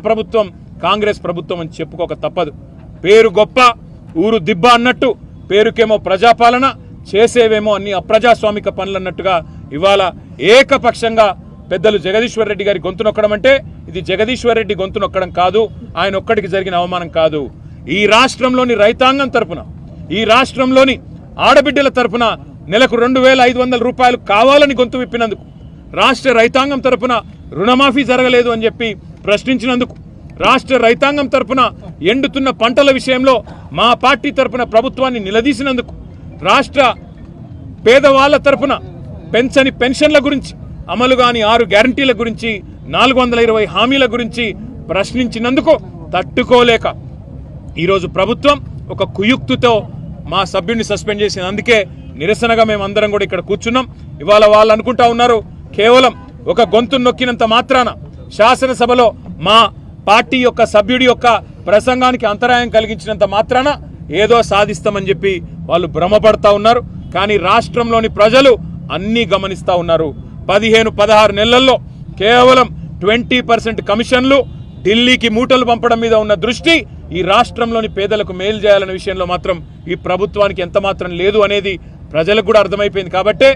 ప్రభుత్వం కాంగ్రెస్ ప్రభుత్వం అని చెప్పుకోక తప్పదు. పేరు గొప్ప ఊరు దిబ్బ అన్నట్టు, పేరుకేమో ప్రజాపాలన, చేసేవేమో అన్ని అప్రజాస్వామిక పనులు అన్నట్టుగా ఇవాళ ఏకపక్షంగా పెద్దలు జగదీశ్వర్ రెడ్డి గారి గొంతు నొక్కడం అంటే ఇది జగదీశ్వర్ రెడ్డి గొంతు నొక్కడం కాదు, ఆయన ఒక్కడికి జరిగిన అవమానం కాదు. ఈ రాష్ట్రంలోని రైతాంగం తరపున, ఈ రాష్ట్రంలోని ఆడబిడ్డల తరపున నెలకు 2500 రూపాయలు కావాలని గొంతు విప్పినందుకు, రాష్ట్ర రైతాంగం తరపున రుణమాఫీ జరగలేదు అని చెప్పి ప్రశ్నించినందుకు, రాష్ట్ర రైతాంగం తరపున ఎండుతున్న పంటల విషయంలో మా పార్టీ తరపున ప్రభుత్వాన్ని నిలదీసినందుకు, రాష్ట్ర పేదవాళ్ల తరపున పెంచని పెన్షన్ల గురించి, అమలు కాని 6 గ్యారంటీల గురించి, 420 హామీల గురించి ప్రశ్నించినందుకు తట్టుకోలేక ఈరోజు ప్రభుత్వం ఒక కుయుక్తితో మా సభ్యుడిని సస్పెండ్ చేసింది. అందుకే నిరసనగా మేమందరం కూడా ఇక్కడ కూర్చున్నాం. ఇవాళ వాళ్ళు అనుకుంటా ఉన్నారు కేవలం ఒక గొంతు నొక్కినంత మాత్రాన, శాసనసభలో మా పార్టీ యొక్క సభ్యుడి యొక్క ప్రసంగానికి అంతరాయం కలిగించినంత మాత్రాన ఏదో సాధిస్తామని చెప్పి వాళ్ళు భ్రమపడతా ఉన్నారు. కానీ రాష్ట్రంలోని ప్రజలు అన్నీ గమనిస్తూ ఉన్నారు. 15-16 నెలల్లో కేవలం 20% కమిషన్లు, ఢిల్లీకి మూటలు పంపడం మీద ఉన్న దృష్టి ఈ రాష్ట్రంలోని పేదలకు మేలు చేయాలనే విషయంలో మాత్రం ఈ ప్రభుత్వానికి ఎంత మాత్రం లేదు అనేది ప్రజలకు కూడా అర్థమైపోయింది. కాబట్టే